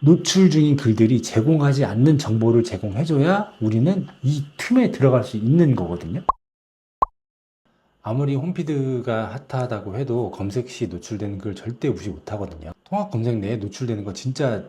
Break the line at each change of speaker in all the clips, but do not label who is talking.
노출 중인 글들이 제공하지 않는 정보를 제공해줘야 우리는 이 틈에 들어갈 수 있는 거거든요. 아무리 홈피드가 핫하다고 해도 검색 시 노출되는 글 절대 무시 못하거든요. 통합 검색 내에 노출되는 거 진짜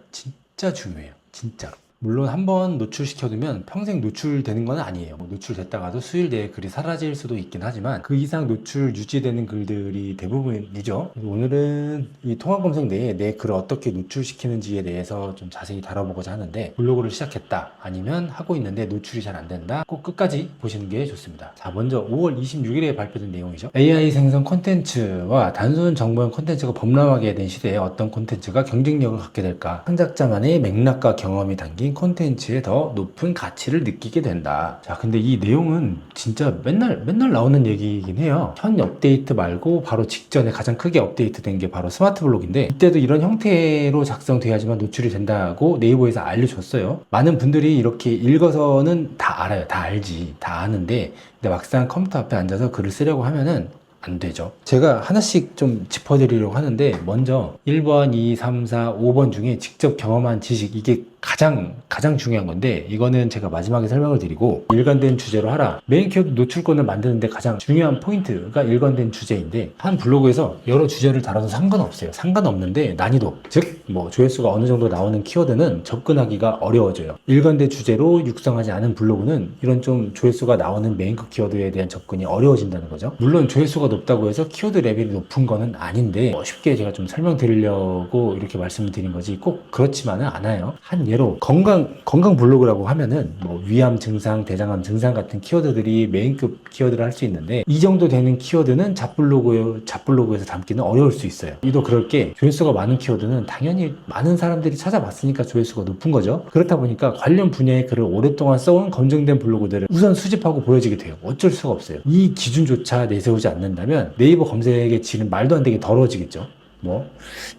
중요해요. 진짜로. 물론 한번 노출시켜두면 평생 노출되는 건 아니에요. 뭐 노출됐다가도 수일 내에 글이 사라질 수도 있긴 하지만 그 이상 노출 유지되는 글들이 대부분이죠. 그래서 오늘은 이 통합 검색 내에 내 글을 어떻게 노출시키는지에 대해서 좀 자세히 다뤄보고자 하는데, 블로그를 시작했다 아니면 하고 있는데 노출이 잘 안 된다, 꼭 끝까지 보시는 게 좋습니다. 자, 먼저 5월 26일에 발표된 내용이죠. AI 생성 콘텐츠와 단순 정보형 콘텐츠가 범람하게 된 시대에 어떤 콘텐츠가 경쟁력을 갖게 될까? 창작자만의 맥락과 경험이 담긴 콘텐츠에 더 높은 가치를 느끼게 된다. 자, 근데 이 내용은 진짜 맨날 나오는 얘기이긴 해요. 현 업데이트 말고 바로 직전에 가장 크게 업데이트된 게 바로 스마트 블록인데, 이때도 이런 형태로 작성돼야지만 노출이 된다고 네이버에서 알려줬어요. 많은 분들이 이렇게 읽어서는 다 알아요. 다 알지. 다 아는데, 근데 막상 컴퓨터 앞에 앉아서 글을 쓰려고 하면은 안 되죠. 제가 하나씩 좀 짚어드리려고 하는데, 먼저 1번, 2, 3, 4, 5번 중에 직접 경험한 지식, 이게 가장 중요한 건데, 이거는 제가 마지막에 설명을 드리고, 일관된 주제로 하라. 메인 키워드 노출권을 만드는데 가장 중요한 포인트가 일관된 주제인데, 한 블로그에서 여러 주제를 다뤄도 상관없어요. 상관없는데 난이도, 즉 뭐 조회수가 어느 정도 나오는 키워드는 접근하기가 어려워져요. 일관된 주제로 육성하지 않은 블로그는 이런 좀 조회수가 나오는 메인급 키워드에 대한 접근이 어려워진다는 거죠. 물론 조회수가 높다고 해서 키워드 레벨이 높은 거는 아닌데, 쉽게 제가 좀 설명드리려고 이렇게 말씀을 드린 거지 꼭 그렇지만은 않아요. 한 예로 건강 블로그라고 하면은 뭐 위암 증상, 대장암 증상 같은 키워드들이 메인급 키워드를 할 수 있는데, 이 정도 되는 키워드는 잡블로그에서 담기는 어려울 수 있어요. 이도 그럴 게, 조회수가 많은 키워드는 당연히 많은 사람들이 찾아봤으니까 조회수가 높은 거죠. 그렇다 보니까 관련 분야의 글을 오랫동안 써온 검증된 블로그들을 우선 수집하고 보여지게 돼요. 어쩔 수가 없어요. 이 기준조차 내세우지 않는다면 네이버 검색의 질은 말도 안 되게 더러워지겠죠. 뭐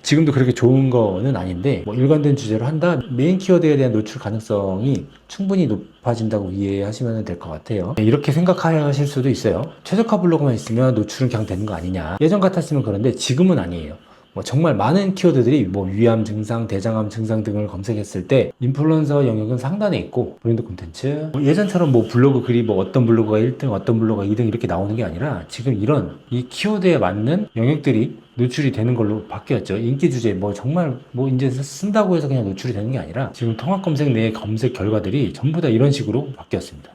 지금도 그렇게 좋은 거는 아닌데, 뭐 일관된 주제로 한다, 메인 키워드에 대한 노출 가능성이 충분히 높아진다고 이해하시면 될 것 같아요. 이렇게 생각하실 수도 있어요. 최적화 블로그만 있으면 노출은 그냥 되는 거 아니냐. 예전 같았으면 그런데 지금은 아니에요. 뭐 정말 많은 키워드들이 뭐 위암 증상, 대장암 증상 등을 검색했을 때 인플루언서 영역은 상단에 있고, 브랜드 콘텐츠, 뭐 예전처럼 뭐 블로그 글이 뭐 어떤 블로그가 1등, 어떤 블로그가 2등 이렇게 나오는 게 아니라, 지금 이런 이 키워드에 맞는 영역들이 노출이 되는 걸로 바뀌었죠. 인기 주제, 뭐 정말 뭐 이제 쓴다고 해서 그냥 노출이 되는 게 아니라, 지금 통합 검색 내의 검색 결과들이 전부 다 이런 식으로 바뀌었습니다.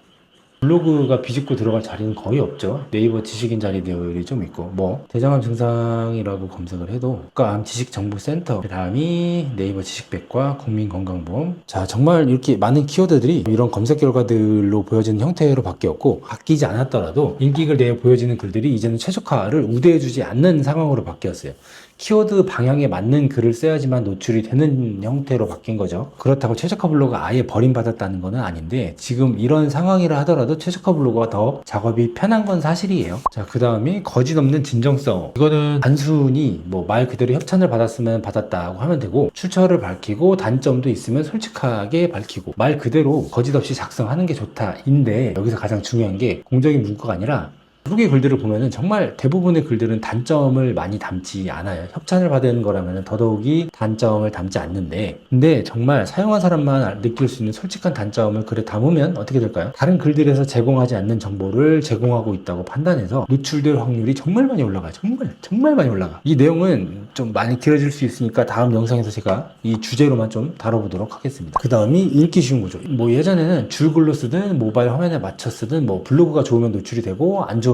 블로그가 비집고 들어갈 자리는 거의 없죠. 네이버 지식인 자리들이 좀 있고, 뭐 대장암 증상이라고 검색을 해도 국가암 지식정보센터, 그 다음이 네이버 지식백과, 국민건강보험. 자, 정말 이렇게 많은 키워드들이 이런 검색 결과들로 보여지는 형태로 바뀌었고, 바뀌지 않았더라도 인기글 내에 보여지는 글들이 이제는 최적화를 우대해주지 않는 상황으로 바뀌었어요. 키워드 방향에 맞는 글을 써야지만 노출이 되는 형태로 바뀐 거죠. 그렇다고 최적화 블로그가 아예 버림받았다는 건 아닌데, 지금 이런 상황이라 하더라도 최적화 블로그가 더 작업이 편한 건 사실이에요. 자, 그 다음이 거짓 없는 진정성. 이거는 단순히 뭐 말 그대로 협찬을 받았으면 받았다고 하면 되고, 출처를 밝히고 단점도 있으면 솔직하게 밝히고, 말 그대로 거짓 없이 작성하는 게 좋다인데, 여기서 가장 중요한 게 공적인 문구가 아니라, 후기 글들을 보면은 정말 대부분의 글들은 단점을 많이 담지 않아요. 협찬을 받은 거라면 더더욱이 단점을 담지 않는데, 근데 정말 사용한 사람만 느낄 수 있는 솔직한 단점을 글에 담으면 어떻게 될까요? 다른 글들에서 제공하지 않는 정보를 제공하고 있다고 판단해서 노출될 확률이 정말 많이 올라가요. 정말 많이 올라가. 이 내용은 좀 많이 길어질 수 있으니까 다음 영상에서 제가 이 주제로만 좀 다뤄보도록 하겠습니다. 그 다음이 읽기 쉬운 구조. 뭐 예전에는 줄글로 쓰든 모바일 화면에 맞춰 쓰든 뭐 블로그가 좋으면 노출이 되고 안 좋으면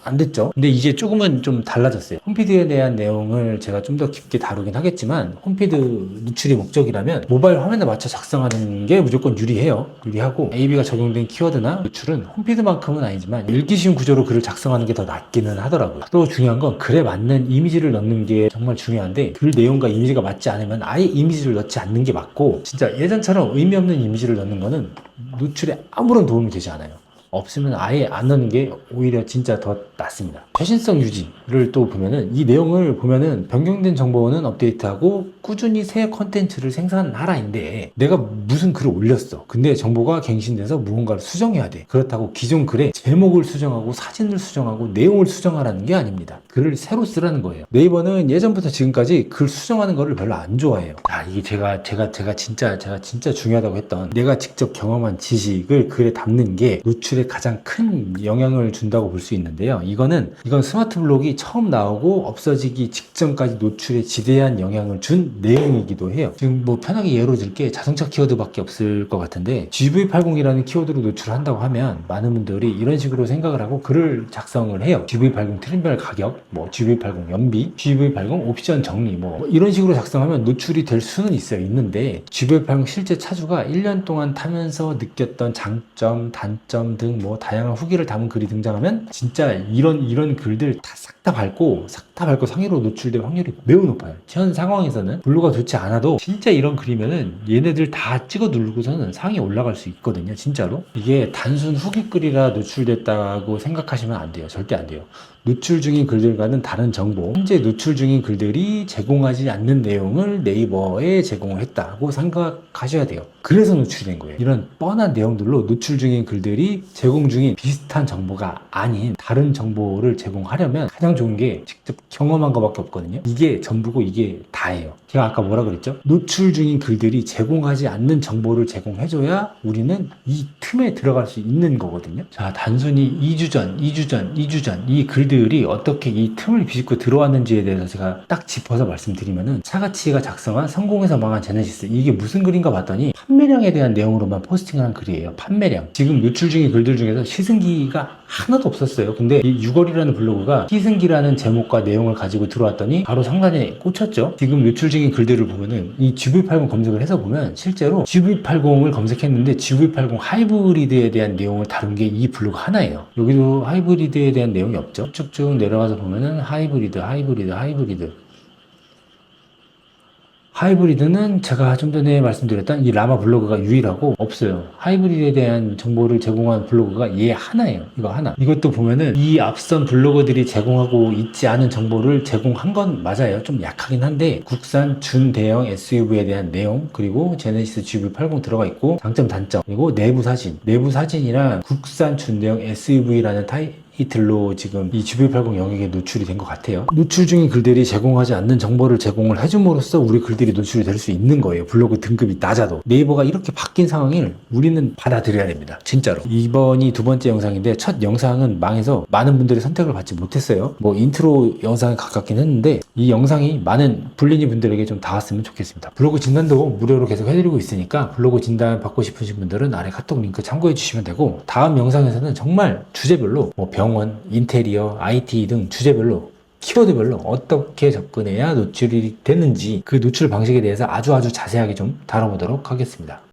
안 됐죠. 근데 이제 조금은 좀 달라졌어요. 홈피드에 대한 내용을 제가 좀 더 깊게 다루긴 하겠지만, 홈피드 노출이 목적이라면 모바일 화면에 맞춰 작성하는 게 무조건 유리하고, AB가 적용된 키워드나 노출은 홈피드만큼은 아니지만 읽기 쉬운 구조로 글을 작성하는 게 더 낫기는 하더라고요. 또 중요한 건 글에 맞는 이미지를 넣는 게 정말 중요한데, 글 내용과 이미지가 맞지 않으면 아예 이미지를 넣지 않는 게 맞고, 진짜 예전처럼 의미 없는 이미지를 넣는 거는 노출에 아무런 도움이 되지 않아요. 없으면 아예 안 넣는 게 오히려 진짜 더 낫습니다. 최신성 유지를 또 보면은 이 내용을 보면은 변경된 정보는 업데이트하고 꾸준히 새 컨텐츠를 생산하라인데 내가 무슨 글을 올렸어. 근데 정보가 갱신돼서 무언가를 수정해야 돼. 그렇다고 기존 글에 제목을 수정하고 사진을 수정하고 내용을 수정하라는 게 아닙니다. 글을 새로 쓰라는 거예요. 네이버는 예전부터 지금까지 글 수정하는 거를 별로 안 좋아해요. 이게 제가 진짜 중요하다고 했던 내가 직접 경험한 지식을 글에 담는 게 노출에 가장 큰 영향을 준다고 볼 수 있는데요. 이건 스마트 블록이 처음 나오고 없어지기 직전까지 노출에 지대한 영향을 준 내용이기도 해요. 지금 뭐 편하게 예로 들게 자동차 키워드밖에 없을 것 같은데 GV80이라는 키워드로 노출한다고 하면 많은 분들이 이런 식으로 생각을 하고 글을 작성을 해요. GV80 트림별 가격, 뭐 GV80 연비, GV80 옵션 정리, 뭐 이런 식으로 작성하면 노출이 될 수는 있는데 GV80 실제 차주가 1년 동안 타면서 느꼈던 장점, 단점 등 뭐 다양한 후기를 담은 글이 등장하면 진짜 이런 글들 싹 다 밟고 상위로 노출될 확률이 매우 높아요. 현 상황에서는 블로그가 좋지 않아도 진짜 이런 글이면은 얘네들 다 찍어 누르고서는 상위에 올라갈 수 있거든요. 진짜로. 이게 단순 후기 글이라 노출됐다고 생각하시면 안 돼요. 절대 안 돼요. 노출 중인 글들과는 다른 정보, 현재 노출 중인 글들이 제공하지 않는 내용을 네이버에 제공을 했다고 생각하셔야 돼요. 그래서 노출된 거예요. 이런 뻔한 내용들로 노출 중인 글들이 제공 중인 비슷한 정보가 아닌 다른 정보를 제공하려면 가장 좋은 게 직접 경험한 것밖에 없거든요. 이게 전부고 이게 다예요. 제가 아까 뭐라 그랬죠? 노출 중인 글들이 제공하지 않는 정보를 제공해줘야 우리는 이 틈에 들어갈 수 있는 거거든요. 자, 단순히 2주 전 이 글들이 어떻게 이 틈을 비집고 들어왔는지에 대해서 제가 딱 짚어서 말씀드리면은 차가치가 작성한 성공해서 망한 제네시스, 이게 무슨 글인가 봤더니 판매량에 대한 내용으로만 포스팅을 한 글이에요. 판매량. 지금 노출 중인 글들 중에서 시승기가 하나도 없었어요. 근데 이 6월이라는 블로그가 시승기라는 제목과 내용을 가지고 들어왔더니 바로 상단에 꽂혔죠. 지금 노출 중인 글들을 보면은 이 GV80 검색을 해서 보면 실제로 GV80을 검색했는데 GV80 하이브리드에 대한 내용을 다룬 게 이 블로그 하나예요. 여기도 하이브리드에 대한 내용이 없죠. 쭉쭉 내려가서 보면은 하이브리드는 제가 좀 전에 말씀드렸던 이 라마 블로그가 유일하고 없어요. 하이브리드에 대한 정보를 제공한 블로그가 얘 하나예요. 이거 하나. 이것도 보면은 이 앞선 블로거들이 제공하고 있지 않은 정보를 제공한 건 맞아요. 좀 약하긴 한데 국산 준대형 SUV에 대한 내용, 그리고 제네시스 GV80 들어가 있고 장점 단점, 그리고 내부 사진이랑 국산 준대형 SUV라는 타이틀로 지금 이 GV80 영역에 노출이 된 것 같아요. 노출 중인 글들이 제공하지 않는 정보를 제공을 해줌으로써 우리 글들이 노출이 될 수 있는 거예요. 블로그 등급이 낮아도. 네이버가 이렇게 바뀐 상황을 우리는 받아들여야 됩니다. 진짜로. 이번이 두 번째 영상인데 첫 영상은 망해서 많은 분들이 선택을 받지 못했어요. 뭐 인트로 영상에 가깝긴 했는데 이 영상이 많은 불리니 분들에게 좀 닿았으면 좋겠습니다. 블로그 진단도 무료로 계속 해드리고 있으니까 블로그 진단 받고 싶으신 분들은 아래 카톡 링크 참고해 주시면 되고, 다음 영상에서는 정말 주제별로 뭐 병원, 인테리어, IT 등 주제별로 키워드별로 어떻게 접근해야 노출이 되는지 그 노출 방식에 대해서 아주 자세하게 좀 다뤄보도록 하겠습니다.